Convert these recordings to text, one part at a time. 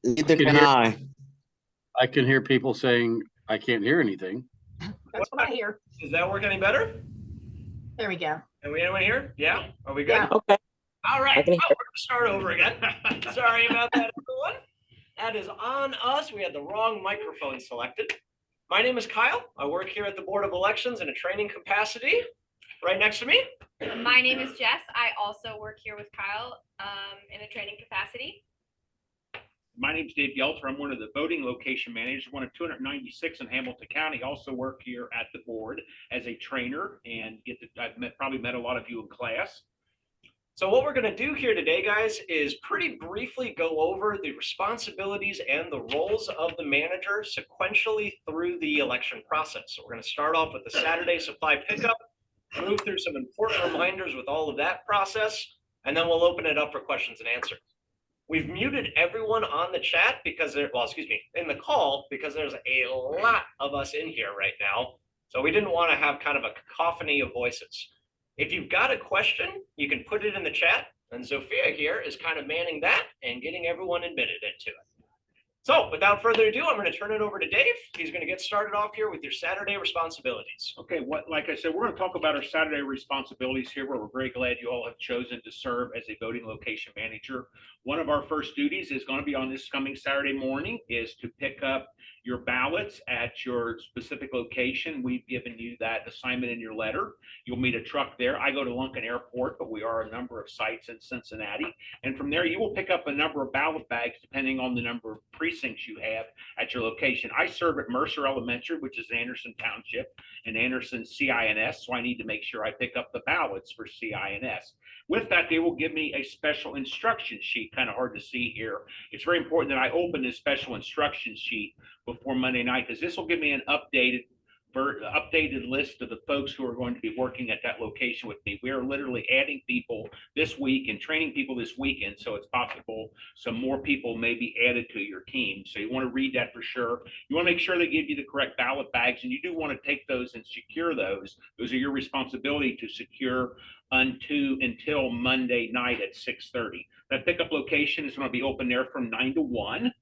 Neither can can hear, I. I can hear people saying, I can't hear anything. That's what I hear. Does that work any better? There we go. Can we anyone here? Yeah? Are we good? Yeah. Okay. All right. I can Well, we're going to start over again. Sorry about that, everyone. That is on us. We had the wrong microphone selected. My name is Kyle. I work here at the Board of Elections in a training capacity. Right next to me. My name is Jess. I also work here with Kyle in a training capacity. My name is Dave Yelter. I'm one of the voting location managers, one of 296 in Hamilton County. Also work here at the board as a trainer and I've probably met a lot of you in class. So what we're going to do here today, guys, is pretty briefly go over the responsibilities and the roles of the manager sequentially through the election process. So we're going to start off with the Saturday supply pickup, move through some important reminders with all of that process, and then we'll open it up for questions and answers. We've muted everyone on the chat because in the call, because there's a lot of us in here right now. So we didn't want to have kind of a cacophony of voices. If you've got a question, you can put it in the chat, and Sophia here is kind of manning that and getting everyone admitted into it. So without further ado, I'm going to turn it over to Dave. He's going to get started off here with your Saturday responsibilities. Okay, like I said, we're going to talk about our Saturday responsibilities here, where we're very glad you all have chosen to serve as a voting location manager. One of our first duties is going to be on this coming Saturday morning is to pick up your ballots at your specific location. We've given you that assignment in your letter. You'll meet a truck there. I go to Lunken Airport, but we are a number of sites in Cincinnati. And from there, you will pick up a number of ballot bags depending on the number of precincts you have at your location. I serve at Mercer Elementary, which is Anderson Township, and Anderson CINS, so I need to make sure I pick up the ballots for CINS. With that, they will give me a special instruction sheet, kind of hard to see here. It's very important that I open this special instruction sheet before Monday night, because this will give me an updated list of the folks who are going to be working at that location with me. We are literally adding people this week and training people this weekend, so it's possible some more people may be added to your team. So you want to read that for sure. You want to make sure they give you the correct ballot bags, and you do want to take those and secure those. Those are your responsibility to secure until Monday night at 6:30. That pickup location is going to be open there from 9 to 1.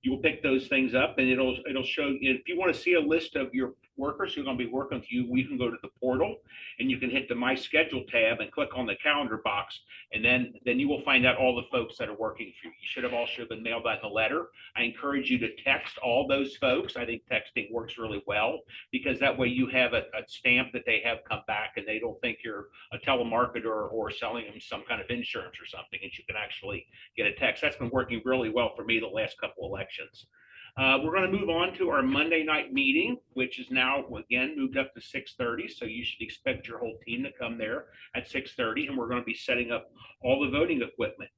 You will pick those things up, and it'll show you. If you want to see a list of your workers who are going to be working with you, we can go to the portal and you can hit the My Schedule tab and click on the calendar box, and then you will find out all the folks that are working for you. You should have also been mailed that in a letter. I encourage you to text all those folks. I think texting works really well, because that way you have a stamp that they have come back and they don't think you're a telemarketer or selling them some kind of insurance or something, and you can actually get a text. That's been working really well for me the last couple elections. We're going to move on to our Monday night meeting, which is now, again, moved up to 6:30. So you should expect your whole team to come there at 6:30, and we're going to be setting up all the voting equipment.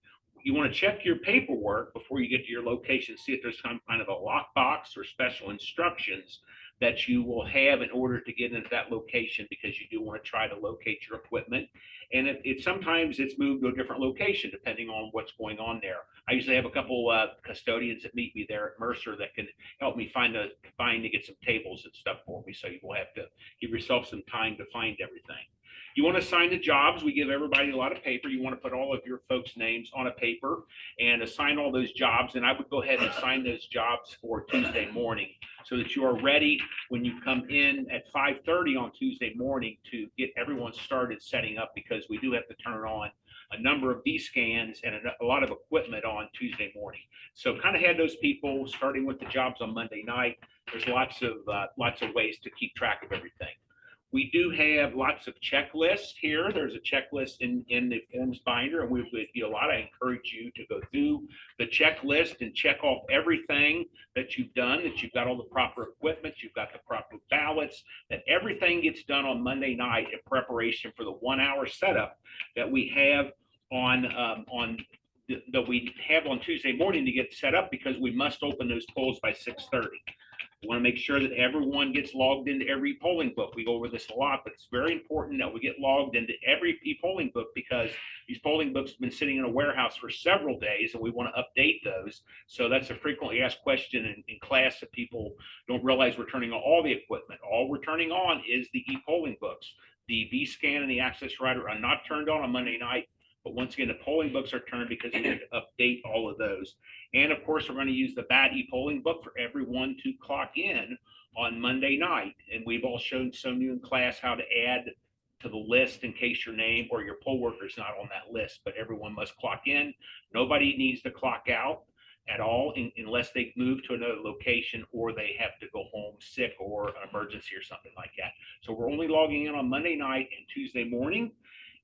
You want to check your paperwork before you get to your location, see if there's some kind of a lockbox or special instructions that you will have in order to get into that location, because you do want to try to locate your equipment. And sometimes it's moved to a different location depending on what's going on there. I usually have a couple custodians that meet me there at Mercer that can help me find to get some tables and stuff for me. So you will have to give yourself some time to find everything. You want to assign the jobs. We give everybody a lot of paper. You want to put all of your folks' names on a paper and assign all those jobs. And I would go ahead and assign those jobs for Tuesday morning, so that you are ready when you come in at 5:30 on Tuesday morning to get everyone started setting up, because we do have to turn on a number of V-scans and a lot of equipment on Tuesday morning. So kind of had those people starting with the jobs on Monday night. There's lots of ways to keep track of everything. We do have lots of checklists here. There's a checklist in the forms binder, and we would do a lot. I encourage you to go through the checklist and check off everything that you've done, that you've got all the proper equipment, you've got the proper ballots, that everything gets done on Monday night in preparation for the 1 hour setup that we have on Tuesday morning to get set up, because we must open those polls by 6:30. We want to make sure that everyone gets logged into every polling book. We go over this a lot, but it's very important that we get logged into every polling book, because these polling books have been sitting in a warehouse for several days, and we want to update those. So that's a frequently asked question in class, that people don't realize we're turning on all the equipment. All we're turning on is the e-polling books. The V-scan and the access writer are not turned on Monday night. But once again, the polling books are turned because we need to update all of those. And of course, we're going to use the BAT e-polling book for everyone to clock in on Monday night. And we've all shown some of you in class how to add to the list in case your name or your poll worker is not on that list, but everyone must clock in. Nobody needs to clock out at all unless they move to another location or they have to go home sick or an emergency or something like that. So we're only logging in on Monday night and Tuesday morning.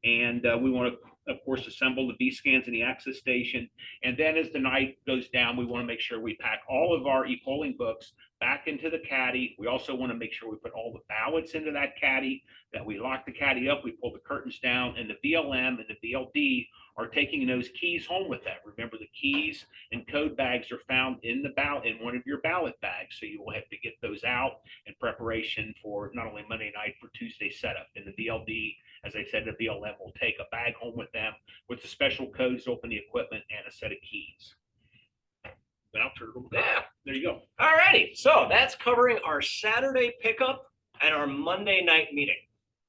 And we want to, of course, assemble the V scans in the access station. And then as the night goes down, we want to make sure we pack all of our e-polling books back into the caddy. We also want to make sure we put all the ballots into that caddy, that we lock the caddy up, we pull the curtains down, and the VLM and the VLD are taking those keys home with them. Remember, the keys and code bags are found in the ballot, in one of your ballot bags. So you will have to get those out in preparation for not only Monday night, for Tuesday setup. And the VLD, as I said, the VLM will take a bag home with them with the special codes to open the equipment and a set of keys. Then I'll turn it over. Yeah. There you go. All righty. So that's covering our Saturday pickup and our Monday night meeting.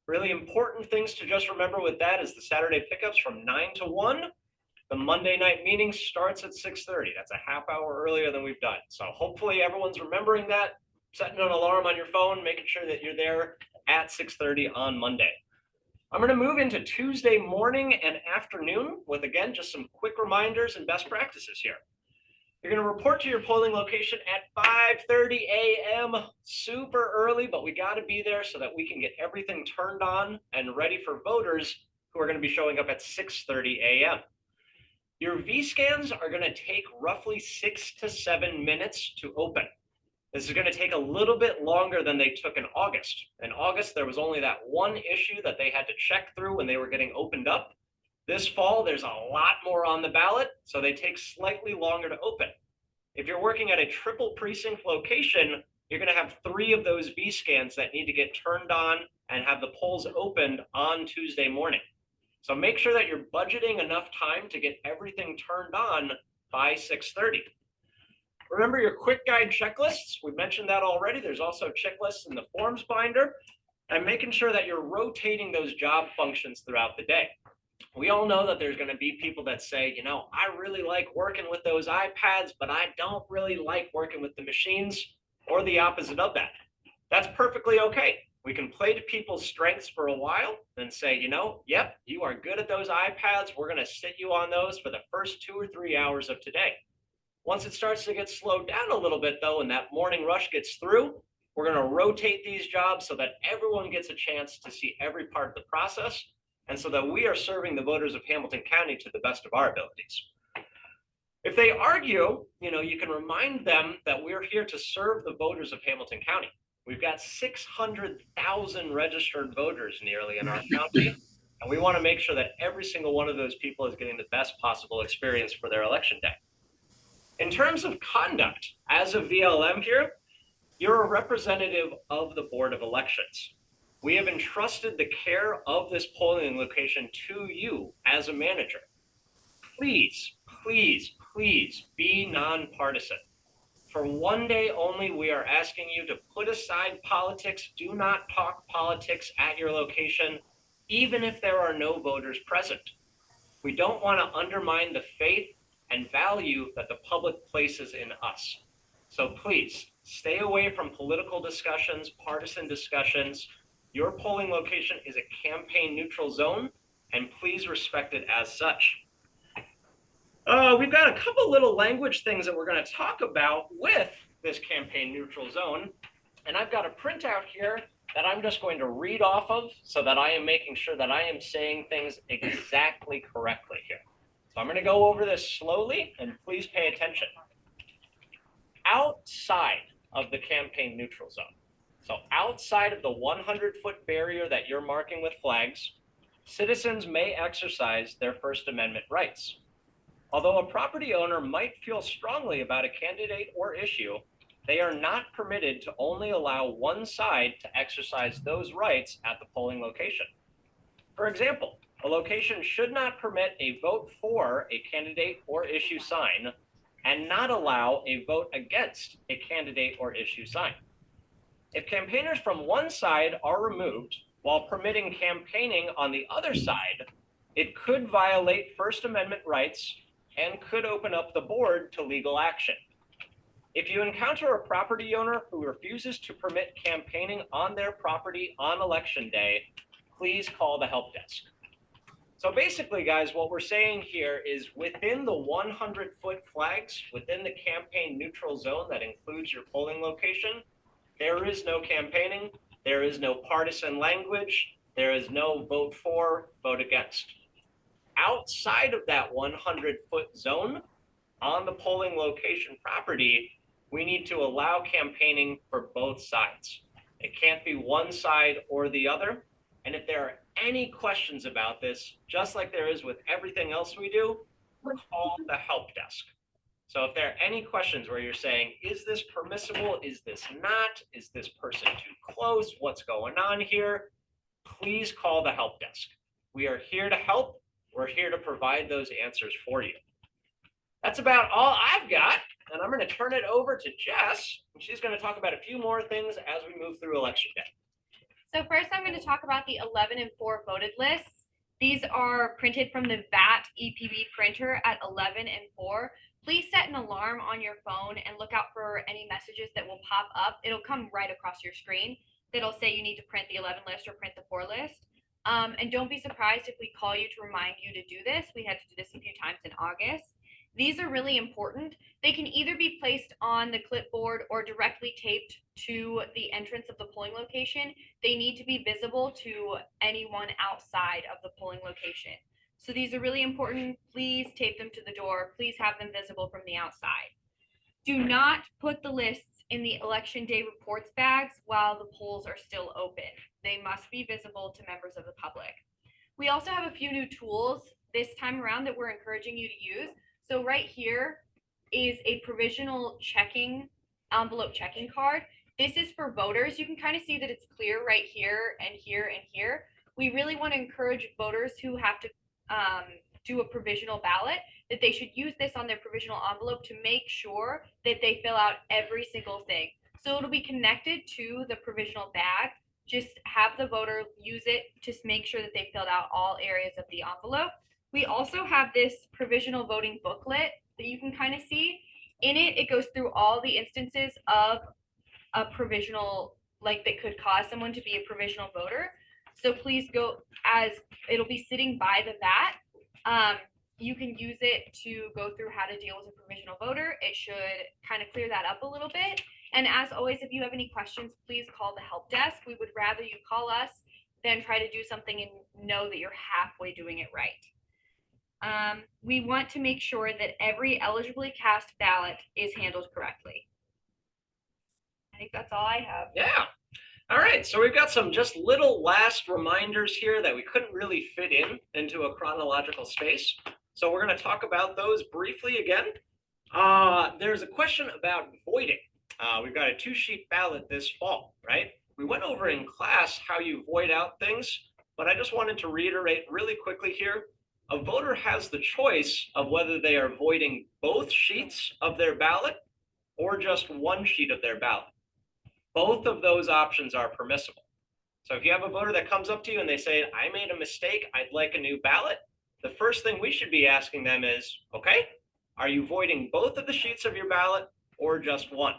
Really important things to just remember with that is the Saturday pickups from 9 to 1. The Monday night meeting starts at 6:30. That's a half hour earlier than we've done. So hopefully everyone's remembering that, setting an alarm on your phone, making sure that you're there at 6:30 on Monday. I'm going to move into Tuesday morning and afternoon with, again, just some quick reminders and best practices here. You're going to report to your polling location at 5:30 a.m. super early, but we got to be there so that we can get everything turned on and ready for voters who are going to be showing up at 6:30 a.m. Your V scans are going to take roughly 6 to 7 minutes to open. This is going to take a little bit longer than they took in August. In August, there was only that one issue that they had to check through when they were getting opened up. This fall, there's a lot more on the ballot, so they take slightly longer to open. If you're working at a triple precinct location, you're going to have 3 of those V scans that need to get turned on and have the polls opened on Tuesday morning. So make sure that you're budgeting enough time to get everything turned on by 6:30. Remember your quick guide checklists. We mentioned that already. There's also checklists in the forms binder, and making sure that you're rotating those job functions throughout the day. We all know that there's going to be people that say, you know, I really like working with those iPads, but I don't really like working with the machines, or the opposite of that. That's perfectly okay. We can play to people's strengths for a while and say, you know, yep, you are good at those iPads. We're going to sit you on those for the first 2 or 3 hours of today. Once it starts to get slowed down a little bit, though, and that morning rush gets through, we're going to rotate these jobs so that everyone gets a chance to see every part of the process, and so that we are serving the voters of Hamilton County to the best of our abilities. If they argue, you know, you can remind them that we're here to serve the voters of Hamilton County. We've got 600,000 registered voters nearly in our county, and we want to make sure that every single one of those people is getting the best possible experience for their election day. In terms of conduct, as a VLM here, you're a representative of the Board of Elections. We have entrusted the care of this polling location to you as a manager. Please, please, please be nonpartisan. For one day only, we are asking you to put aside politics. Do not talk politics at your location, even if there are no voters present. We don't want to undermine the faith and value that the public places in us. So please stay away from political discussions, partisan discussions. Your polling location is a campaign neutral zone, and please respect it as such. We've got a couple little language things that we're going to talk about with this campaign neutral zone. And I've got a printout here that I'm just going to read off of so that I am making sure that I am saying things exactly correctly here. So I'm going to go over this slowly, and please pay attention. Outside of the campaign neutral zone, so outside of the 100-foot barrier that you're marking with flags, citizens may exercise their First Amendment rights. Although a property owner might feel strongly about a candidate or issue, they are not permitted to only allow one side to exercise those rights at the polling location. For example, a location should not permit a vote for a candidate or issue sign and not allow a vote against a candidate or issue sign. If campaigners from one side are removed while permitting campaigning on the other side, It could violate First Amendment rights and could open up the board to legal action. If you encounter a property owner who refuses to permit campaigning on their property on election day, please call the help desk. So basically, guys, what we're saying here is within the 100-foot flags, within the campaign neutral zone that includes your polling location, there is no campaigning, there is no partisan language, there is no vote for, vote against. Outside of that 100-foot zone, on the polling location property, we need to allow campaigning for both sides. It can't be one side or the other. And if there are any questions about this, just like there is with everything else we do, call the help desk. So if there are any questions where you're saying, is this permissible? Is this not? Is this person too close? What's going on here? Please call the help desk. We are here to help. We're here to provide those answers for you. That's about all I've got. And I'm going to turn it over to Jess. And she's going to talk about a few more things as we move through election day. So first, I'm going to talk about the 11 and 4 voted lists. These are printed from the VAT EPB printer at 11 and 4. Please set an alarm on your phone and look out for any messages that will pop up. It'll come right across your screen that'll say you need to print the 11 list or print the 4 list. And don't be surprised if we call you to remind you to do this. We had to do this a few times in August. These are really important. They can either be placed on the clipboard or directly taped to the entrance of the polling location. They need to be visible to anyone outside of the polling location. So these are really important. Please tape them to the door. Please have them visible from the outside. Do not put the lists in the election day reports bags while the polls are still open. They must be visible to members of the public. We also have a few new tools this time around that we're encouraging you to use. So right here is a provisional envelope checking card. This is for voters. You can kind of see that it's clear right here and here and here. We really want to encourage voters who have to do a provisional ballot that they should use this on their provisional envelope to make sure that they fill out every single thing. So it'll be connected to the provisional bag. Just have the voter use it to make sure that they filled out all areas of the envelope. We also have this provisional voting booklet that you can kind of see. In it, it goes through all the instances of a provisional, like that could cause someone to be a provisional voter. So please go, as it'll be sitting by the VAT. You can use it to go through how to deal with a provisional voter. It should kind of clear that up a little bit. And as always, if you have any questions, please call the help desk. We would rather you call us than try to do something and know that you're halfway doing it right. We want to make sure that every eligibly cast ballot is handled correctly. I think that's all I have. Yeah. All right. So we've got some just little last reminders here that we couldn't really fit into a chronological space. So we're going to talk about those briefly again. There's a question about voiding. We've got a 2-sheet ballot this fall, right? We went over in class how you void out things, but I just wanted to reiterate really quickly here. A voter has the choice of whether they are voiding both sheets of their ballot or just one sheet of their ballot. Both of those options are permissible. So if you have a voter that comes up to you and they say, I made a mistake, I'd like a new ballot, the first thing we should be asking them is, okay, are you voiding both of the sheets of your ballot or just one?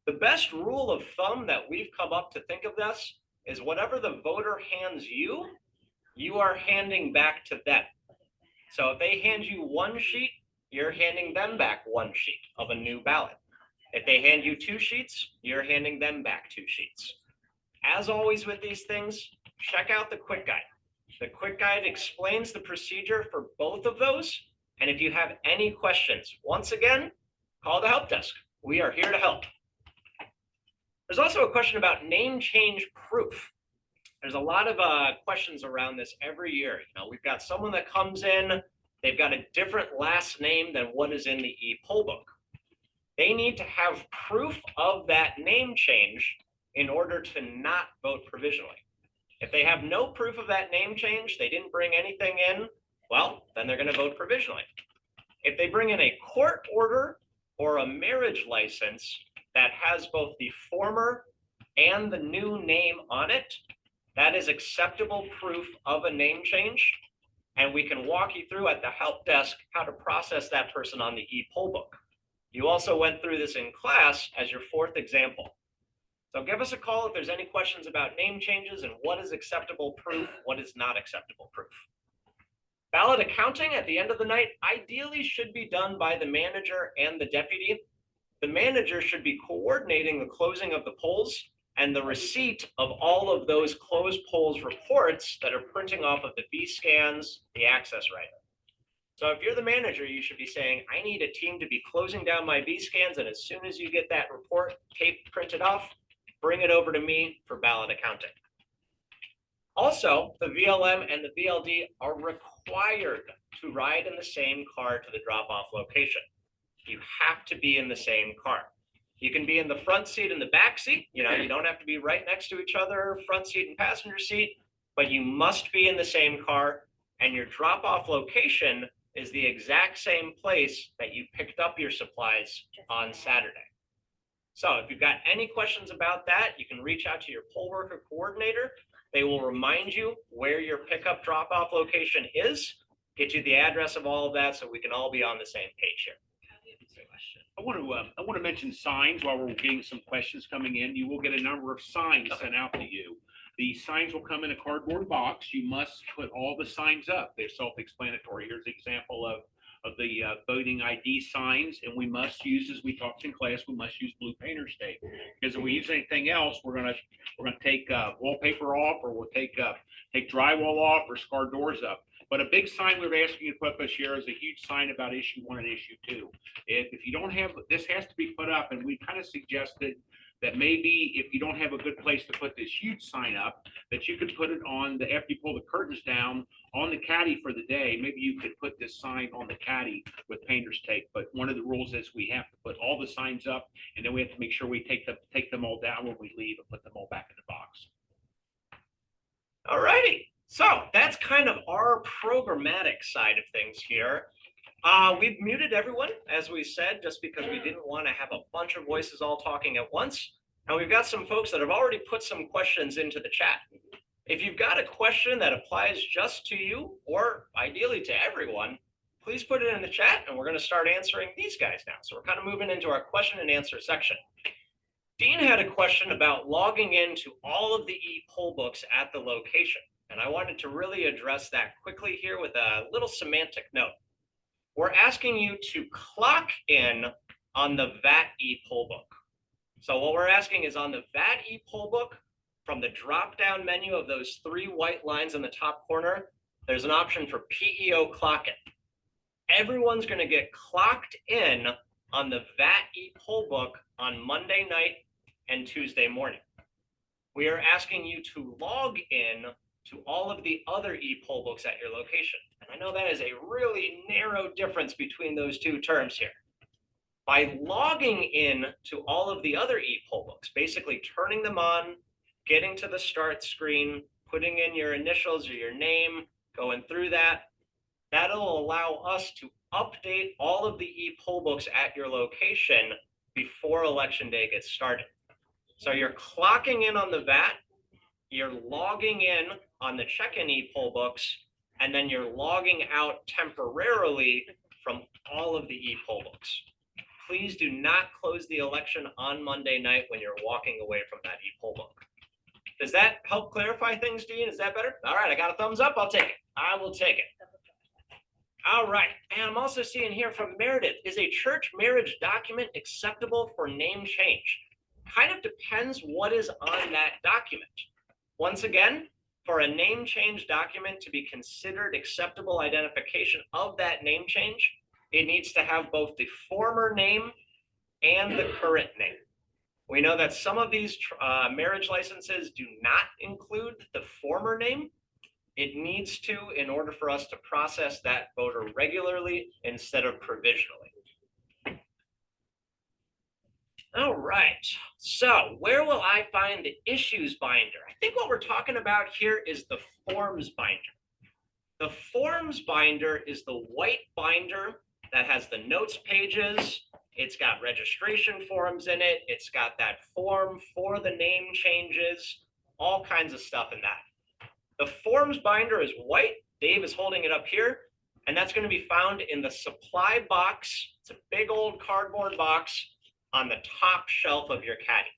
The best rule of thumb that we've come up to think of this is whatever the voter hands you, you are handing back to them. So if they hand you one sheet, you're handing them back one sheet of a new ballot. If they hand you 2 sheets, you're handing them back 2 sheets. As always with these things, check out the quick guide. The quick guide explains the procedure for both of those. And if you have any questions, once again, call the help desk. We are here to help. There's also a question about name change proof. There's a lot of questions around this every year. You know, we've got someone that comes in, they've got a different last name than what is in the e-poll book. They need to have proof of that name change in order to not vote provisionally. If they have no proof of that name change, they didn't bring anything in, well, then they're going to vote provisionally. If they bring in a court order or a marriage license that has both the former and the new name on it, that is acceptable proof of a name change. and we can walk you through at the help desk how to process that person on the e-poll book. You also went through this in class as your 4th example. So give us a call if there's any questions about name changes and what is acceptable proof, what is not acceptable proof. Ballot accounting at the end of the night ideally should be done by the manager and the deputy. The manager should be coordinating the closing of the polls and the receipt of all of those closed polls reports that are printing off of the B scans, the access writer. So if you're the manager, you should be saying, I need a team to be closing down my B scans, and as soon as you get that report tape printed off, bring it over to me for ballot accounting. Also, the VLM and the VLD are required to ride in the same car to the drop-off location. You have to be in the same car. You can be in the front seat and the back seat. You don't have to be right next to each other, front seat and passenger seat, but you must be in the same car, and your drop-off location is the exact same place that you picked up your supplies on Saturday. So if you've got any questions about that, you can reach out to your poll worker coordinator. They will remind you where your pickup drop-off location is, get you the address of all of that so we can all be on the same page here. I want to mention signs while we're getting some questions coming in. You will get a number of signs sent out to you. The signs will come in a cardboard box. You must put all the signs up. They're self-explanatory. Here's an example of the voting ID signs, and we must use, as we talked in class, we must use blue painter's tape, because if we use anything else, we're gonna take wallpaper off, or we'll take drywall off, or scar doors up. But a big sign we're asking you to put up this year is a huge sign about issue 1 and issue 2. If you don't have, this has to be put up, and we kind of suggested that maybe if you don't have a good place to put this huge sign up, that you could put it on the, after you pull the curtains down, on the caddy for the day. Maybe you could put this sign on the caddy with painter's tape. But one of the rules is we have to put all the signs up, and then we have to make sure we take them all down when we leave and put them all back in the box. All righty. So that's kind of our programmatic side of things here. We've muted everyone, as we said, just because we didn't want to have a bunch of voices all talking at once. And we've got some folks that have already put some questions into the chat. If you've got a question that applies just to you, or ideally to everyone, please put it in the chat, and we're going to start answering these guys now. So we're kind of moving into our question and answer section. Dean had a question about logging into all of the e-poll books at the location. And I wanted to really address that quickly here with a little semantic note. We're asking you to clock in on the VAT e-poll book. So what we're asking is, on the VAT e-poll book, from the drop-down menu of those 3 white lines in the top corner, there's an option for PEO clock-in. Everyone's going to get clocked in on the VAT e-poll book on Monday night and Tuesday morning. We are asking you to log in to all of the other e-poll books at your location. And I know that is a really narrow difference between those 2 terms here. By logging in to all of the other e-poll books, basically turning them on, getting to the start screen, putting in your initials or your name, going through that, that'll allow us to update all of the e-poll books at your location before election day gets started. So you're clocking in on the VAT, you're logging in on the check-in e-poll books, and then you're logging out temporarily from all of the e-poll books. Please do not close the election on Monday night when you're walking away from that e-poll book. Does that help clarify things, Dean? Is that better? All right, I got a thumbs up. I'll take it. I will take it. All right, and I'm also seeing here from Meredith, is a church marriage document acceptable for name change? Kind of depends what is on that document. Once again, for a name change document to be considered acceptable identification of that name change, it needs to have both the former name and the current name. We know that some of these marriage licenses do not include the former name. It needs to, in order for us to process that voter regularly instead of provisionally. All right, so where will I find the issues binder? I think what we're talking about here is the forms binder. The forms binder is the white binder that has the notes pages. It's got registration forms in it. It's got that form for the name changes, all kinds of stuff in that. The forms binder is white. Dave is holding it up here, and that's going to be found in the supply box. It's a big old cardboard box on the top shelf of your caddy.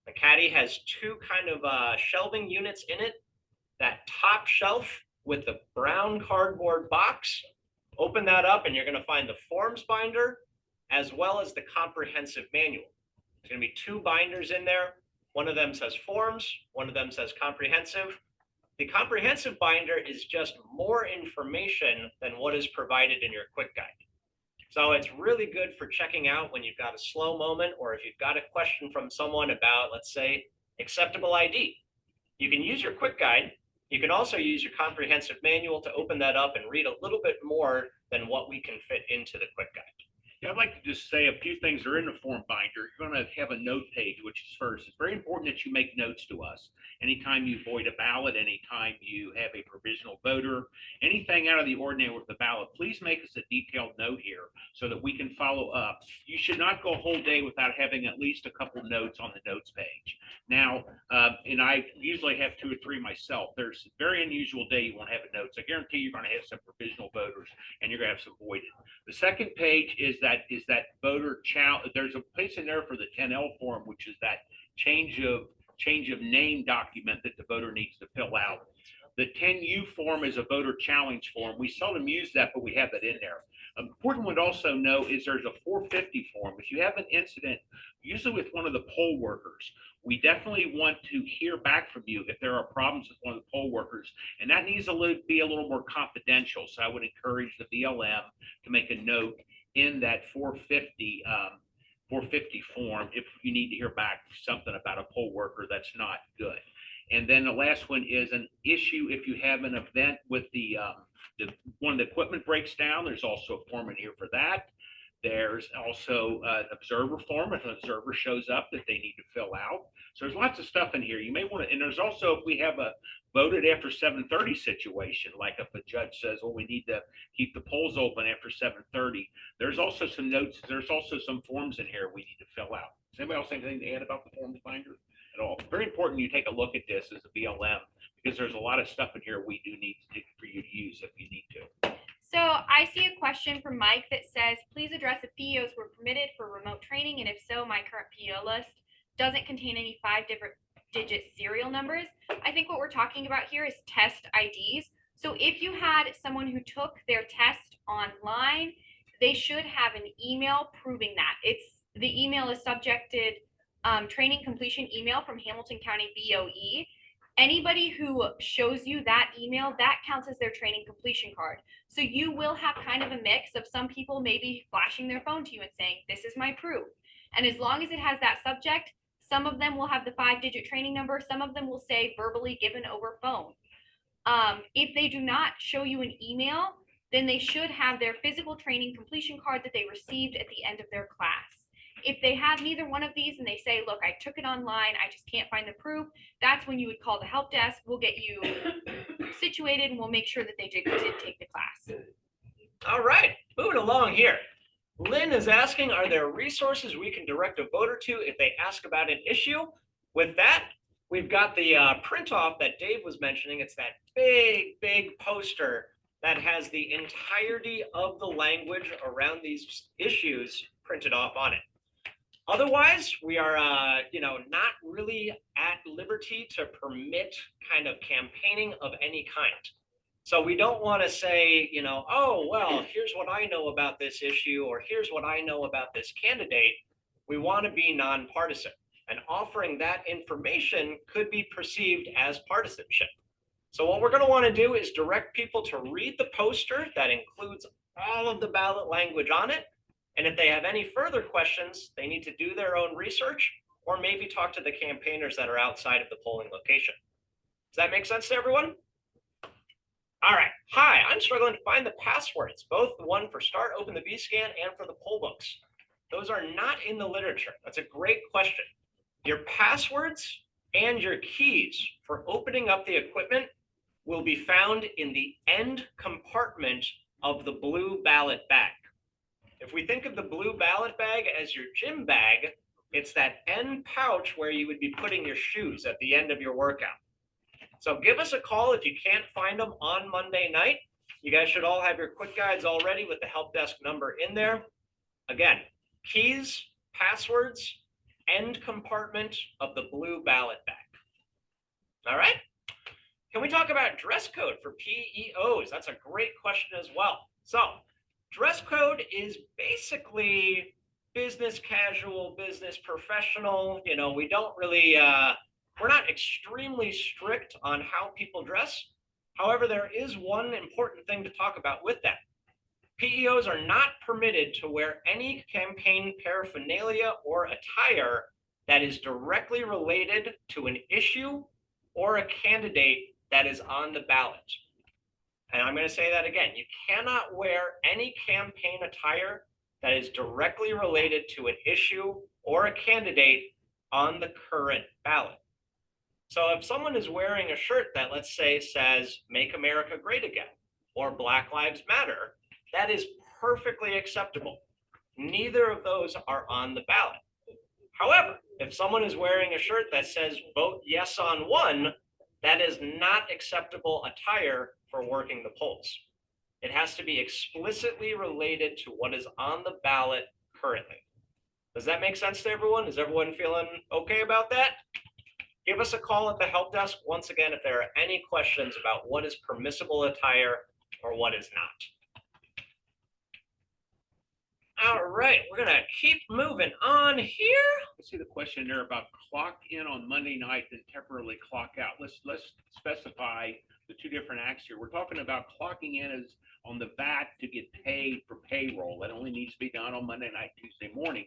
The caddy has two kind of shelving units in it. That top shelf with the brown cardboard box, open that up and you're going to find the forms binder as well as the comprehensive manual. There's going to be two binders in there. One of them says forms, one of them says comprehensive. The comprehensive binder is just more information than what is provided in your quick guide. So it's really good for checking out when you've got a slow moment, or if you've got a question from someone about, let's say, acceptable ID. You can use your quick guide. You can also use your comprehensive manual to open that up and read a little bit more than what we can fit into the quick guide. Yeah, I'd like to just say a few things are in the form binder. You're going to have a note page, which is first. It's very important that you make notes to us. Anytime you void a ballot, anytime you have a provisional voter, anything out of the ordinary with the ballot, please make us a detailed note here so that we can follow up. You should not go a whole day without having at least a couple notes on the notes page. Now, and I usually have 2 or 3 myself. There's a very unusual day you won't have a notes. I guarantee you're going to have some provisional voters and you're going to have some voided. The second page is that voter challenge. There's a place in there for the 10L form, which is that change of name document that the voter needs to fill out. The 10U form is a voter challenge form. We seldom use that, but we have that in there. Important one to also know is there's a 450 form. If you have an incident, usually with one of the poll workers, we definitely want to hear back from you if there are problems with one of the poll workers, and that needs to be a little more confidential. So I would encourage the VLM to make a note in that 450 form if you need to hear back something about a poll worker that's not good. And then the last one is an issue if you have an event with one of the equipment breaks down. There's also a form in here for that. There's also an observer form if an observer shows up that they need to fill out. So there's lots of stuff in here. You may want to, and there's also, if we have a voted after 7:30 situation, like if a judge says, well, we need to keep the polls open after 7:30, there's also some notes, there's also some forms in here we need to fill out. Does anybody else have anything to add about the forms binder at all? Very important you take a look at this as a BLM, because there's a lot of stuff in here we do need for you to use if you need to. So I see a question from Mike that says, please address if PEOs were permitted for remote training, and if so, my current PEO list doesn't contain any 5-digit serial numbers. I think what we're talking about here is test IDs. So if you had someone who took their test online, they should have an email proving that. The email is subjected training completion email from Hamilton County BOE. Anybody who shows you that email, that counts as their training completion card. So you will have kind of a mix of some people maybe flashing their phone to you and saying, this is my proof. And as long as it has that subject, some of them will have the 5-digit training number. Some of them will say verbally given over phone. If they do not show you an email, then they should have their physical training completion card that they received at the end of their class. If they have neither one of these and they say, look, I took it online, I just can't find the proof, that's when you would call the help desk. We'll get you situated and we'll make sure that they did take the class. All right, moving along here. Lynn is asking, are there resources we can direct a voter to if they ask about an issue? With that, we've got the print off that Dave was mentioning. It's that big poster that has the entirety of the language around these issues printed off on it. Otherwise, we are, not really at liberty to permit kind of campaigning of any kind. So we don't want to say, oh, well, here's what I know about this issue, or here's what I know about this candidate. We want to be nonpartisan, and offering that information could be perceived as partisanship. So what we're going to want to do is direct people to read the poster that includes all of the ballot language on it. And if they have any further questions, they need to do their own research or maybe talk to the campaigners that are outside of the polling location. Does that make sense to everyone? All right. Hi, I'm struggling to find the passwords, both the one for Start Open the vScan and for the poll books. Those are not in the literature. That's a great question. Your passwords and your keys for opening up the equipment will be found in the end compartment of the blue ballot bag. If we think of the blue ballot bag as your gym bag, it's that end pouch where you would be putting your shoes at the end of your workout. So give us a call if you can't find them on Monday night. You guys should all have your quick guides already with the help desk number in there. Again, keys, passwords, end compartment of the blue ballot bag. All right. Can we talk about dress code for PEOs? That's a great question as well. So dress code is basically business casual, business professional. You know, we don't really, we're not extremely strict on how people dress. However, there is one important thing to talk about with that. PEOs are not permitted to wear any campaign paraphernalia or attire that is directly related to an issue or a candidate that is on the ballot. And I'm going to say that again. You cannot wear any campaign attire that is directly related to an issue or a candidate on the current ballot. So if someone is wearing a shirt that, let's say, says Make America Great Again or Black Lives Matter, that is perfectly acceptable. Neither of those are on the ballot. However, if someone is wearing a shirt that says Vote Yes on One, that is not acceptable attire for working the polls. It has to be explicitly related to what is on the ballot currently. Does that make sense to everyone? Is everyone feeling okay about that? Give us a call at the help desk once again if there are any questions about what is permissible attire or what is not. All right, we're gonna keep moving on here. I see the question there about clock in on Monday night and temporarily clock out. Let's specify the two different acts here. We're talking about clocking in as on the VAT to get paid for payroll. That only needs to be done on Monday night, Tuesday morning.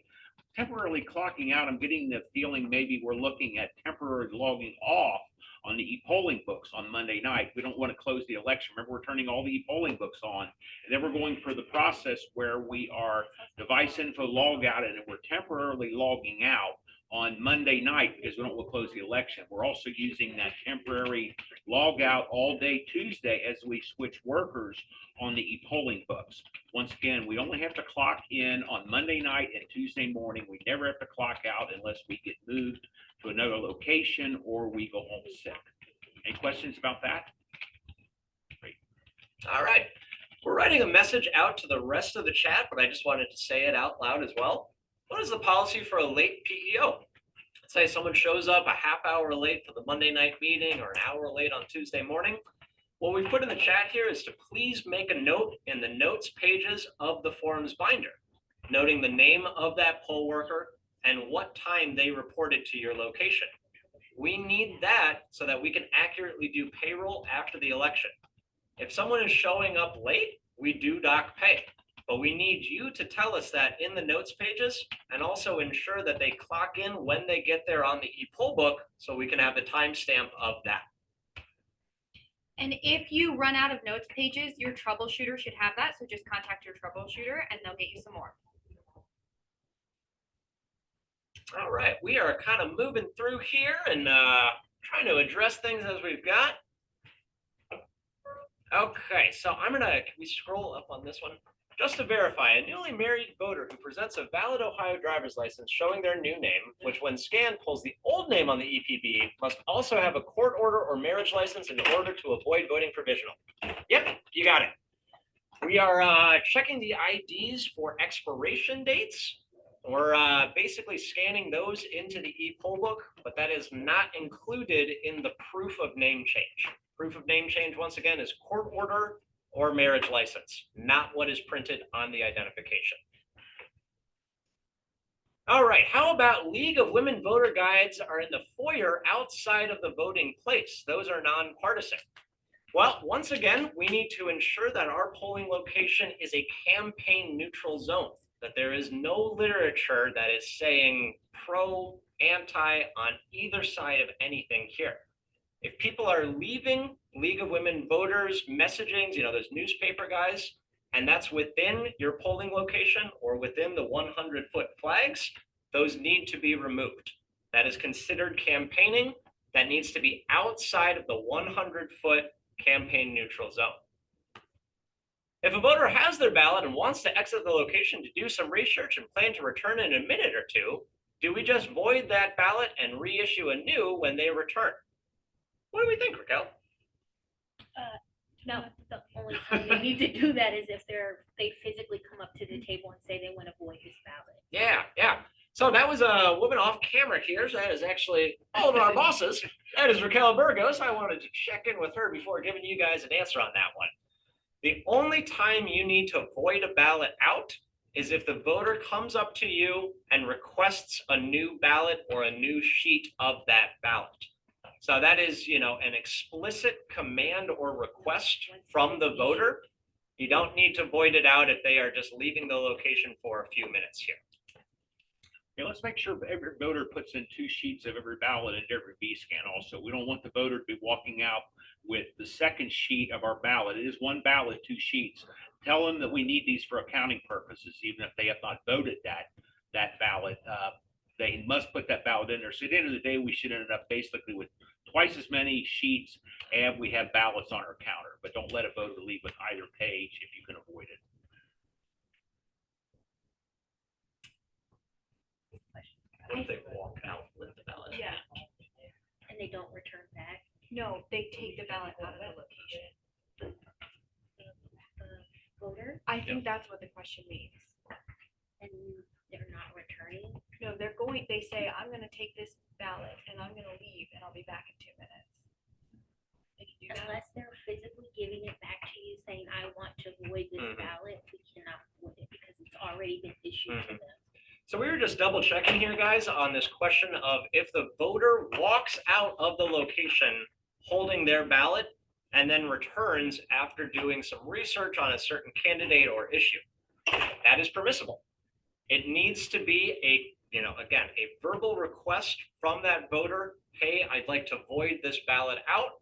Temporarily clocking out, I'm getting the feeling maybe we're looking at temporary logging off on the e-polling books on Monday night. We don't want to close the election. Remember, we're turning all the e-polling books on, and then we're going through the process where we are device info log out, and then we're temporarily logging out on Monday night because we don't want to close the election. We're also using that temporary log out all day Tuesday as we switch workers on the e-polling books. Once again, we only have to clock in on Monday night and Tuesday morning. We never have to clock out unless we get moved to another location or we go home sick. Any questions about that? Great. All right. We're writing a message out to the rest of the chat, but I just wanted to say it out loud as well. What is the policy for a late PEO? Let's say someone shows up a half hour late for the Monday night meeting or an hour late on Tuesday morning. What we put in the chat here is to please make a note in the notes pages of the forms binder, noting the name of that poll worker and what time they reported to your location. We need that so that we can accurately do payroll after the election. If someone is showing up late, we do dock pay, but we need you to tell us that in the notes pages and also ensure that they clock in when they get there on the e-poll book so we can have the timestamp of that. And if you run out of notes pages, your troubleshooter should have that. So just contact your troubleshooter and they'll get you some more. All right, we are kind of moving through here and trying to address things as we've got. Okay, so can we scroll up on this one? Just to verify, a newly married voter who presents a valid Ohio driver's license showing their new name, which when scanned pulls the old name on the EPB, must also have a court order or marriage license in order to avoid voting provisional. Yep, you got it. We are checking the IDs for expiration dates. We're basically scanning those into the e-poll book, but that is not included in the proof of name change. Proof of name change, once again, is court order or marriage license, not what is printed on the identification. All right, how about League of Women Voter Guides are in the foyer outside of the voting place? Those are nonpartisan. Well, once again, we need to ensure that our polling location is a campaign neutral zone, that there is no literature that is saying pro, anti on either side of anything here. If people are leaving League of Women Voters messagings, those newspaper guys, and that's within your polling location or within the 100-foot flags, those need to be removed. That is considered campaigning. That needs to be outside of the 100-foot campaign neutral zone. If a voter has their ballot and wants to exit the location to do some research and plan to return in a minute or two, do we just void that ballot and reissue a new when they return? What do we think, Raquel? No, the only time they need to do that is if they physically come up to the table and say they want to void this ballot. Yeah. So that was a woman off camera here. So that is actually all of our bosses. That is Raquel Burgos. I wanted to check in with her before giving you guys an answer on that one. The only time you need to void a ballot out is if the voter comes up to you and requests a new ballot or a new sheet of that ballot. So that is, an explicit command or request from the voter. You don't need to void it out if they are just leaving the location for a few minutes here. Yeah, let's make sure every voter puts in 2 sheets of every ballot into every V-scan also. We don't want the voter to be walking out with the second sheet of our ballot. It is 1 ballot, 2 sheets. Tell them that we need these for accounting purposes, even if they have not voted that ballot. They must put that ballot in there. So at the end of the day, we should end up basically with twice as many sheets and we have ballots on our counter. But don't let a voter leave with either page if you can avoid it. What if they walk out with the ballot? Yeah. And they don't return back. No, they take the ballot out of the location. The voter, I think that's what the question means. and they're not returning. No, they say, I'm gonna take this ballot and I'm gonna leave and I'll be back in 2 minutes. They can do that. Unless they're physically giving it back to you saying, I want to void this Mhm. ballot, we cannot void it because it's already been issued to them. So we were just double checking here, guys, on this question of if the voter walks out of the location holding their ballot and then returns after doing some research on a certain candidate or issue. That is permissible. It needs to be a verbal request from that voter. Hey, I'd like to void this ballot out.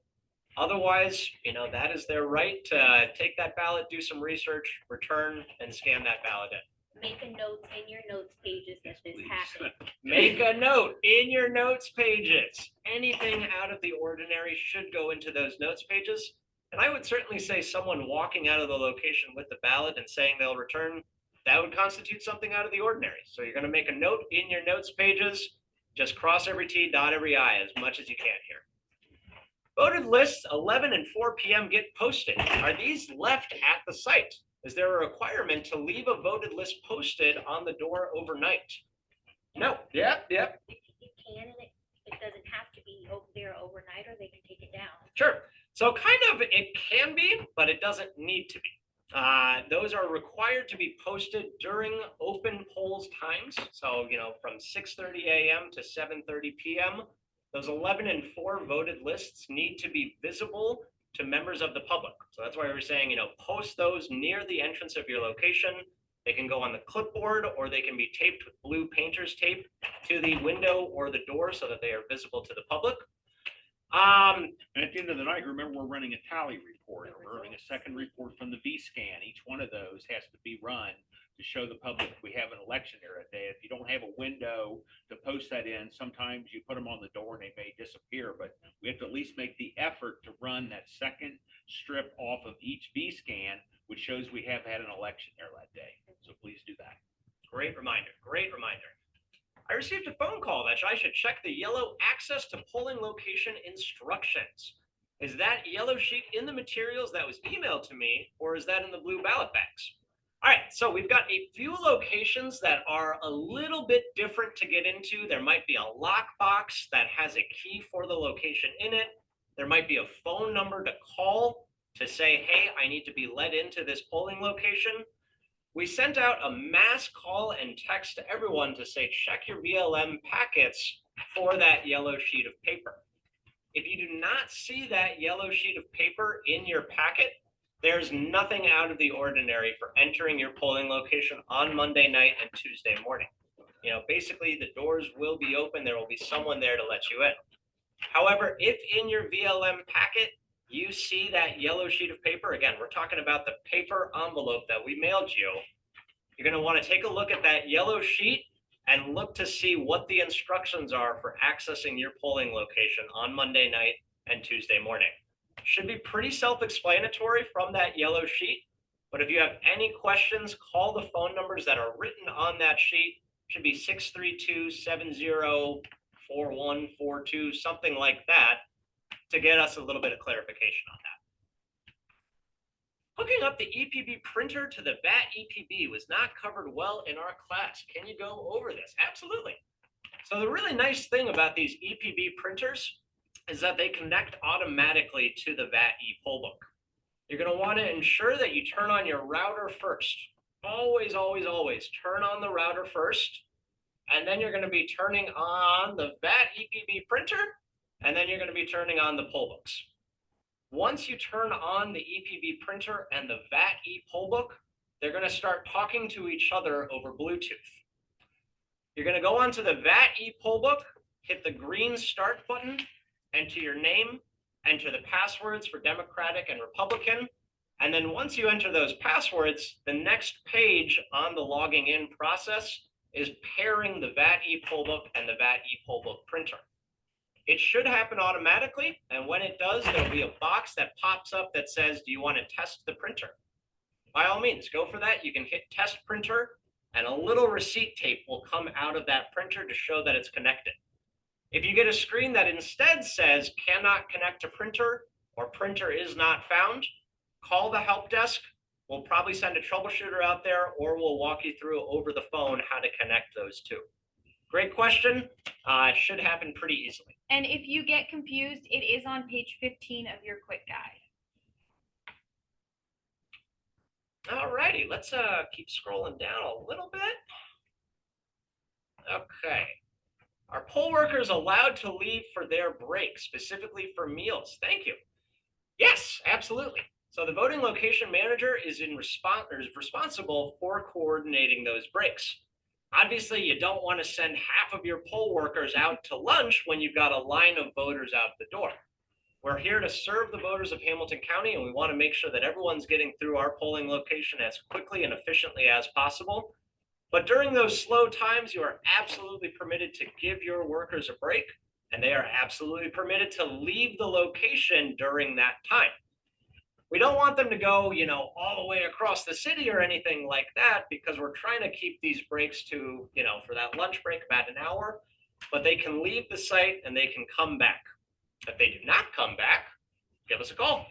Otherwise, that is their right to take that ballot, do some research, return, and scan that ballot in. Make a note in your notes pages that this Please. happened. Make a note in your notes pages. Anything out of the ordinary should go into those notes pages. And I would certainly say someone walking out of the location with the ballot and saying they'll return, that would constitute something out of the ordinary. So you're going to make a note in your notes pages. Just cross every T, dot every I as much as you can here. Voted lists 11 and 4 p.m. get posted. Are these left at the site? Is there a requirement to leave a voted list posted on the door overnight? No. Yep. You can, and it doesn't have to be over there overnight, or they can take it down. Sure. So kind of it can be, but it doesn't need to be. Those are required to be posted during open polls times. So, from 6:30 a.m. to 7:30 p.m., those 11 and 4 voted lists need to be visible to members of the public. So that's why we're saying, post those near the entrance of your location. They can go on the clipboard or they can be taped with blue painter's tape to the window or the door so that they are visible to the public. And at the end of the night, remember, we're running a tally report. We're running a second report from the V-scan. Each one of those has to be run to show the public we have an election there that day. If you don't have a window to post that in, sometimes you put them on the door and they may disappear, but we have to at least make the effort to run that second strip off of each V-scan, which shows we have had an election there that day. So please do that. Great reminder. I received a phone call that I should check the yellow access to polling location instructions. Is that yellow sheet in the materials that was emailed to me, or is that in the blue ballot bags? All right, so we've got a few locations that are a little bit different to get into. There might be a lockbox that has a key for the location in it. There might be a phone number to call to say, hey, I need to be led into this polling location. We sent out a mass call and text to everyone to say, check your VLM packets for that yellow sheet of paper. If you do not see that yellow sheet of paper in your packet, there's nothing out of the ordinary for entering your polling location on Monday night and Tuesday morning. Basically the doors will be open. There will be someone there to let you in. However, if in your VLM packet, you see that yellow sheet of paper, again, we're talking about the paper envelope that we mailed you. You're going to want to take a look at that yellow sheet and look to see what the instructions are for accessing your polling location on Monday night and Tuesday morning. Should be pretty self-explanatory from that yellow sheet, but if you have any questions, call the phone numbers that are written on that sheet. Should be 632-704142, something like that. to get us a little bit of clarification on that. Hooking up the EPB printer to the VAT EPB was not covered well in our class. Can you go over this? Absolutely. So the really nice thing about these EPB printers is that they connect automatically to the VAT e-poll book. You're going to want to ensure that you turn on your router first. Always, always, always turn on the router first. And then you're going to be turning on the VAT EPB printer. And then you're going to be turning on the poll books. Once you turn on the EPB printer and the VAT e-poll book, they're going to start talking to each other over Bluetooth. You're going to go onto the VAT e-poll book, hit the green start button, enter your name, enter the passwords for Democratic and Republican. And then once you enter those passwords, the next page on the logging in process is pairing the VAT e-poll book and the VAT e-poll book printer. It should happen automatically, and when it does, there'll be a box that pops up that says, do you want to test the printer? By all means, go for that. You can hit test printer, and a little receipt tape will come out of that printer to show that it's connected. If you get a screen that instead says cannot connect to printer or printer is not found, call the help desk. We'll probably send a troubleshooter out there, or we'll walk you through over the phone how to connect those two. Great question. It should happen pretty easily. And if you get confused, it is on page 15 of your quick guide. All righty, let's keep scrolling down a little bit. Okay. Are poll workers allowed to leave for their break, specifically for meals? Thank you. Yes, absolutely. So the voting location manager is responsible for coordinating those breaks. Obviously, you don't want to send half of your poll workers out to lunch when you've got a line of voters out the door. We're here to serve the voters of Hamilton County, and we want to make sure that everyone's getting through our polling location as quickly and efficiently as possible. But during those slow times, you are absolutely permitted to give your workers a break, and they are absolutely permitted to leave the location during that time. We don't want them to go, all the way across the city or anything like that, because we're trying to keep these breaks to, for that lunch break, about an hour, but they can leave the site and they can come back. If they do not come back, give us a call.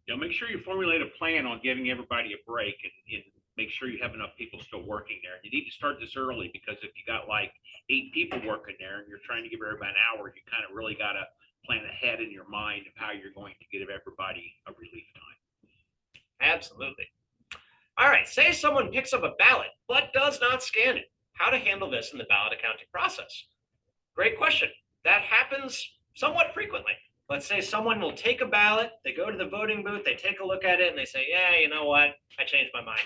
Make sure you formulate a plan on giving everybody a break and make sure you have enough people still working there. You need to start this early, because if you got like 8 people working there and you're trying to give everybody an hour, you kind of really got to plan ahead in your mind of how you're going to give everybody a relief time. Absolutely. All right, say someone picks up a ballot but does not scan it. How to handle this in the ballot accounting process? Great question. That happens somewhat frequently. Let's say someone will take a ballot, they go to the voting booth, they take a look at it, and they say, yeah, you know what? I changed my mind.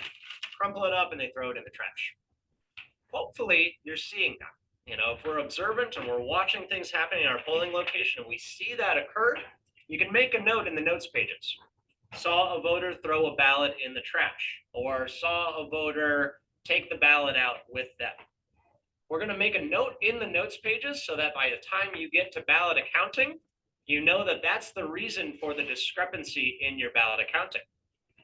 Crumple it up and they throw it in the trash. Hopefully, you're seeing that. If we're observant and we're watching things happening in our polling location and we see that occur, you can make a note in the notes pages. Saw a voter throw a ballot in the trash, or saw a voter take the ballot out with them. We're going to make a note in the notes pages so that by the time you get to ballot accounting, you know that that's the reason for the discrepancy in your ballot accounting.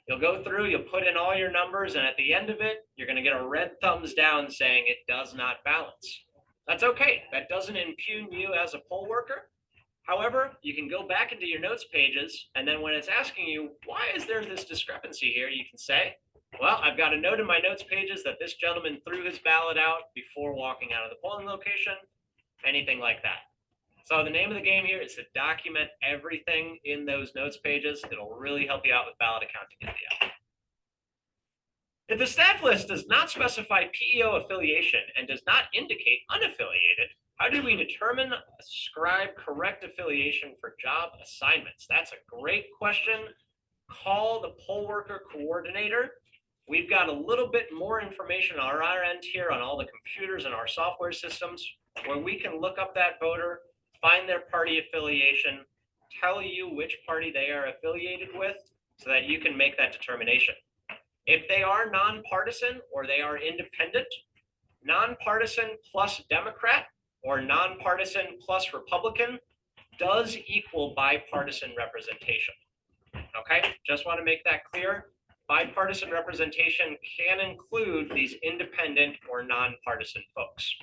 You'll go through, you'll put in all your numbers, and at the end of it, you're going to get a red thumbs down saying it does not balance. That's okay. That doesn't impugn you as a poll worker. However, you can go back into your notes pages, and then when it's asking you, why is there this discrepancy here, you can say, well, I've got a note in my notes pages that this gentleman threw his ballot out before walking out of the polling location, anything like that. So the name of the game here is to document everything in those notes pages. It'll really help you out with ballot accounting in the end. If the staff list does not specify PEO affiliation and does not indicate unaffiliated, how do we determine, ascribe correct affiliation for job assignments? That's a great question. Call the poll worker coordinator. We've got a little bit more information on our end here on all the computers and our software systems where we can look up that voter, find their party affiliation, tell you which party they are affiliated with so that you can make that determination. If they are nonpartisan or they are independent, nonpartisan plus Democrat or nonpartisan plus Republican does equal bipartisan representation. Okay, just want to make that clear. Bipartisan representation can include these independent or nonpartisan folks.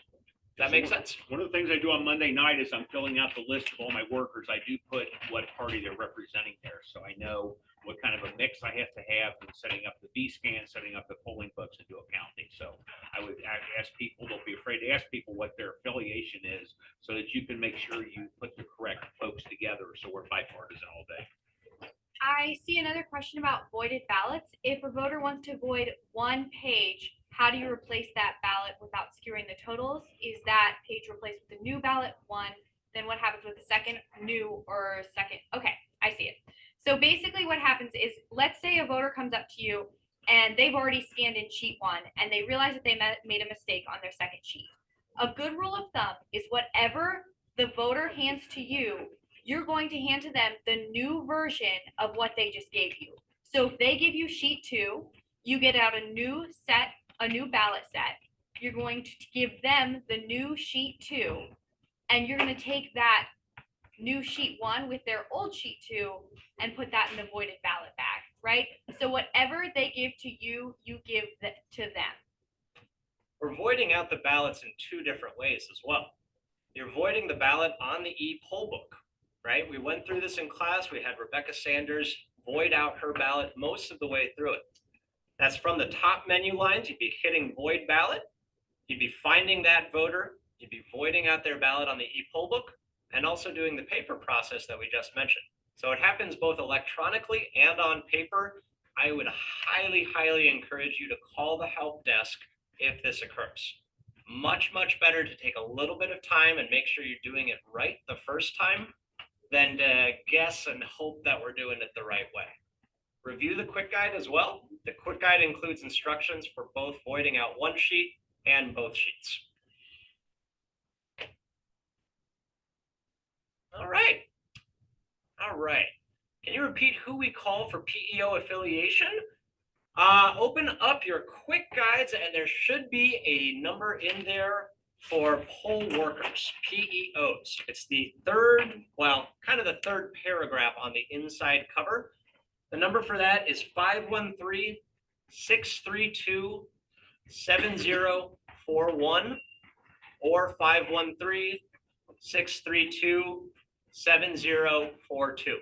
Does that make sense? One of the things I do on Monday night is I'm filling out the list of all my workers. I do put what party they're representing there, so I know what kind of a mix I have to have in setting up the B-scan, setting up the polling books, and do counting. So I would ask people, don't be afraid to ask people what their affiliation is so that you can make sure you put the correct folks together, so we're bipartisan all day. I see another question about voided ballots. If a voter wants to void one page, how do you replace that ballot without skewing the totals? Is that page replaced with a new ballot, one? Then what happens with the second, new or second? Okay, I see it. So basically what happens is, let's say a voter comes up to you and they've already scanned in sheet one and they realize that they made a mistake on their second sheet. A good rule of thumb is whatever the voter hands to you, you're going to hand to them the new version of what they just gave you. So if they give you sheet two, you get out a new ballot set. You're going to give them the new sheet two, and you're going to take that new sheet one with their old sheet two and put that in the voided ballot bag, right? So whatever they give to you, you give to them. We're voiding out the ballots in two different ways as well. You're voiding the ballot on the e-poll book, right? We went through this in class. We had Rebecca Sanders void out her ballot most of the way through it. That's from the top menu lines. You'd be hitting void ballot. You'd be finding that voter. You'd be voiding out their ballot on the e-poll book and also doing the paper process that we just mentioned. So it happens both electronically and on paper. I would highly, highly encourage you to call the help desk if this occurs. Much, much better to take a little bit of time and make sure you're doing it right the first time than to guess and hope that we're doing it the right way. Review the quick guide as well. The quick guide includes instructions for both voiding out one sheet and both sheets. All right. All right. Can you repeat who we call for PEO affiliation? Open up your quick guides and there should be a number in there for poll workers, PEOs. It's the third, well, kind of the third paragraph on the inside cover. The number for that is 513-632-7041 or 513-632-7042.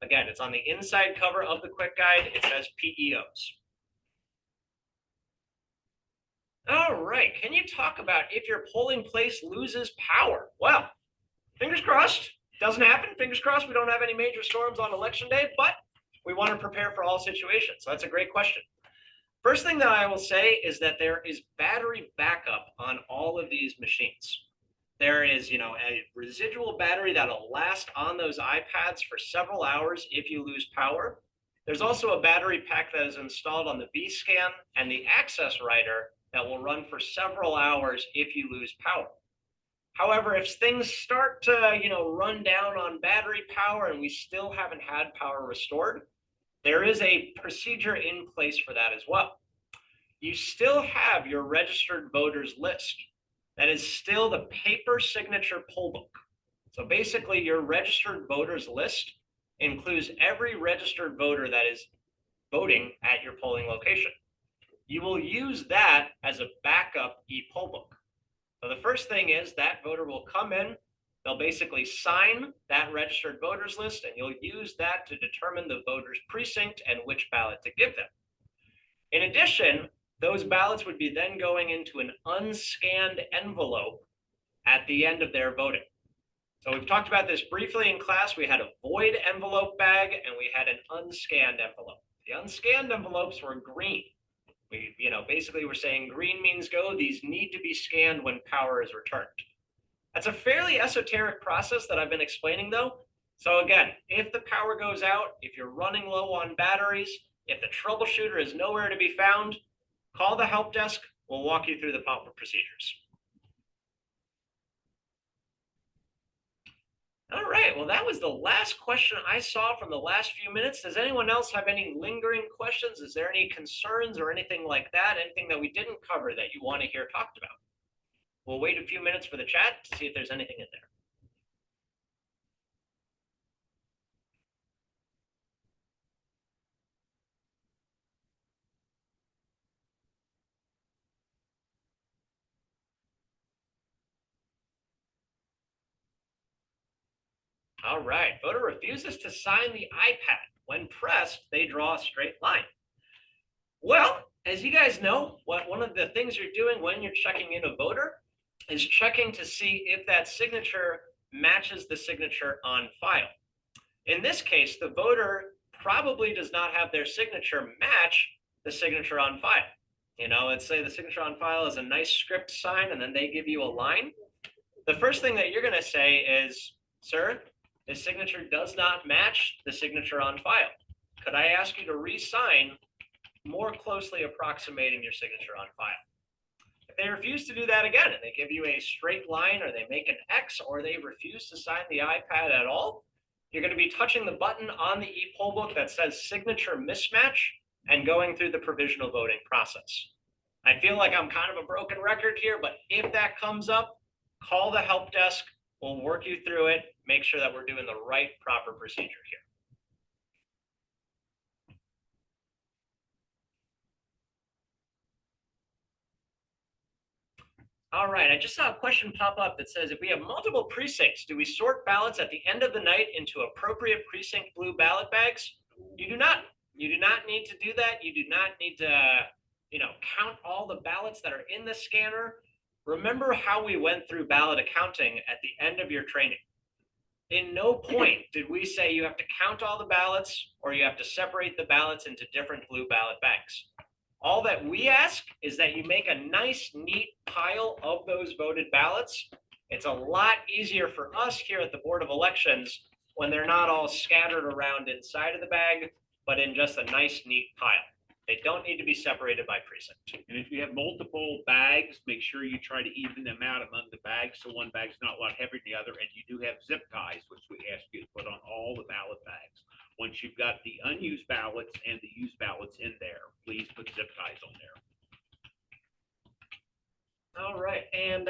Again, it's on the inside cover of the quick guide. It says PEOs. All right, can you talk about if your polling place loses power? Well, fingers crossed, doesn't happen. Fingers crossed we don't have any major storms on election day, but we want to prepare for all situations. So that's a great question. First thing that I will say is that there is battery backup on all of these machines. There is, a residual battery that'll last on those iPads for several hours if you lose power. There's also a battery pack that is installed on the V-Scan and the Access Writer that will run for several hours if you lose power. However, if things start to, run down on battery power and we still haven't had power restored, there is a procedure in place for that as well. You still have your registered voters list. That is still the paper signature poll book. So basically your registered voters list includes every registered voter that is voting at your polling location. You will use that as a backup e-poll book. So the first thing is that voter will come in, they'll basically sign that registered voters list, and you'll use that to determine the voter's precinct and which ballot to give them. In addition, those ballots would be then going into an unscanned envelope at the end of their voting. So we've talked about this briefly in class. We had a void envelope bag and we had an unscanned envelope. The unscanned envelopes were green. We, basically we're saying green means go. These need to be scanned when power is returned. That's a fairly esoteric process that I've been explaining though. So again, if the power goes out, if you're running low on batteries, if the troubleshooter is nowhere to be found, call the help desk. We'll walk you through the proper procedures. All right, well, that was the last question I saw from the last few minutes. Does anyone else have any lingering questions? Is there any concerns or anything like that? Anything that we didn't cover that you want to hear talked about? We'll wait a few minutes for the chat to see if there's anything in there. All right, voter refuses to sign the iPad. When pressed, they draw a straight line. Well, as you guys know, one of the things you're doing when you're checking in a voter is checking to see if that signature matches the signature on file. In this case, the voter probably does not have their signature match the signature on file. You know, let's say the signature on file is a nice script sign and then they give you a line. The first thing that you're going to say is, sir, this signature does not match the signature on file. Could I ask you to re-sign, more closely approximating your signature on file? If they refuse to do that again and they give you a straight line or they make an X or they refuse to sign the iPad at all, you're going to be touching the button on the e-poll book that says signature mismatch and going through the provisional voting process. I feel like I'm kind of a broken record here, but if that comes up, call the help desk. We'll work you through it, make sure that we're doing the right proper procedure here. All right, I just saw a question pop up that says, if we have multiple precincts, do we sort ballots at the end of the night into appropriate precinct blue ballot bags? You do not. You do not need to do that. You do not need to, count all the ballots that are in the scanner. Remember how we went through ballot accounting at the end of your training. In no point did we say you have to count all the ballots or you have to separate the ballots into different blue ballot bags. All that we ask is that you make a nice, neat pile of those voted ballots. It's a lot easier for us here at the Board of Elections when they're not all scattered around inside of the bag, but in just a nice, neat pile. They don't need to be separated by precinct. And if you have multiple bags, make sure you try to even them out among the bags so one bag's not a lot heavier than the other. And you do have zip ties, which we ask you to put on all the ballot bags. Once you've got the unused ballots and the used ballots in there, please put zip ties on there. All right, and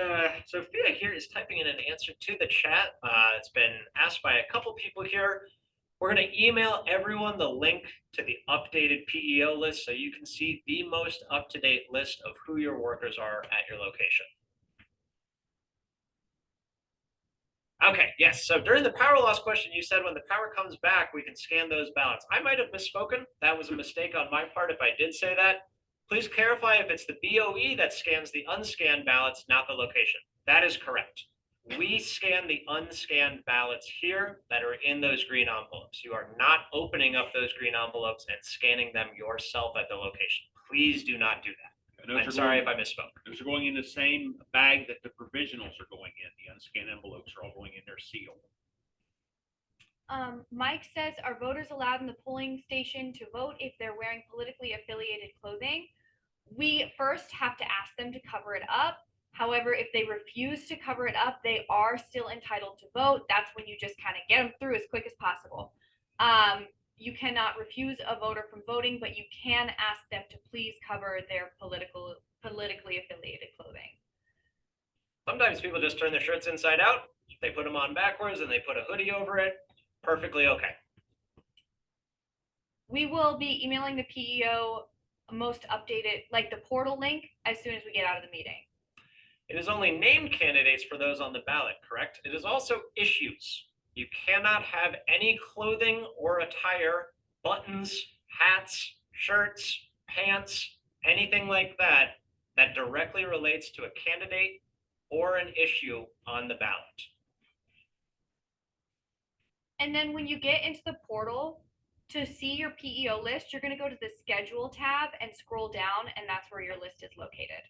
Sophia here is typing in an answer to the chat. It's been asked by a couple people here. We're going to email everyone the link to the updated PEO list so you can see the most up-to-date list of who your workers are at your location. Okay, yes, so during the power loss question, you said when the power comes back, we can scan those ballots. I might have misspoken. That was a mistake on my part if I did say that. Please clarify if it's the BOE that scans the unscanned ballots, not the location. That is correct. We scan the unscanned ballots here that are in those green envelopes. You are not opening up those green envelopes and scanning them yourself at the location. Please do not do that. I'm sorry if I misspoke. Those are going in the same bag that the provisionals are going in. The unscanned envelopes are all going in their seal. Mike says, are voters allowed in the polling station to vote if they're wearing politically affiliated clothing? We first have to ask them to cover it up. However, if they refuse to cover it up, they are still entitled to vote. That's when you just kind of get them through as quick as possible. You cannot refuse a voter from voting, but you can ask them to please cover their politically affiliated clothing. Sometimes people just turn their shirts inside out. They put them on backwards and they put a hoodie over it. Perfectly okay. We will be emailing the PEO most updated, like the portal link, as soon as we get out of the meeting. It is only named candidates for those on the ballot, correct? It is also issues. You cannot have any clothing or attire, buttons, hats, shirts, pants, anything like that, that directly relates to a candidate or an issue on the ballot. And then when you get into the portal to see your PEO list, you're going to go to the schedule tab and scroll down, and that's where your list is located.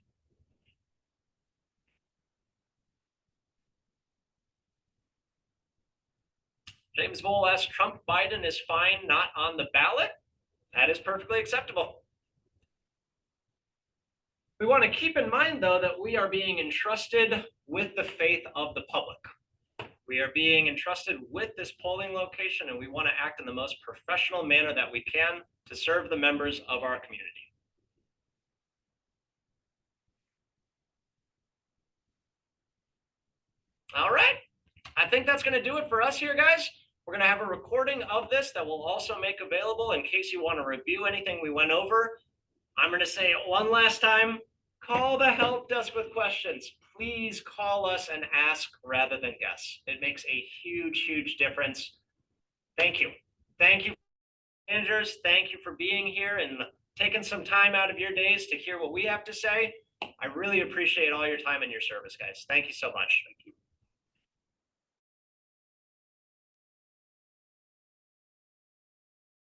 James Vole asks, Trump Biden is fine, not on the ballot. That is perfectly acceptable. We want to keep in mind, though, that we are being entrusted with the faith of the public. We are being entrusted with this polling location, and we want to act in the most professional manner that we can to serve the members of our community. All right. I think that's going to do it for us here, guys. We're going to have a recording of this that we'll also make available in case you want to review anything we went over. I'm going to say it one last time. Call the help desk with questions. please call us and ask rather than guess. It makes a huge, huge difference. Thank you. Thank you, managers. Thank you for being here and taking some time out of your days to hear what we have to say. I really appreciate all your time and your service, guys. Thank you so much. Thank you.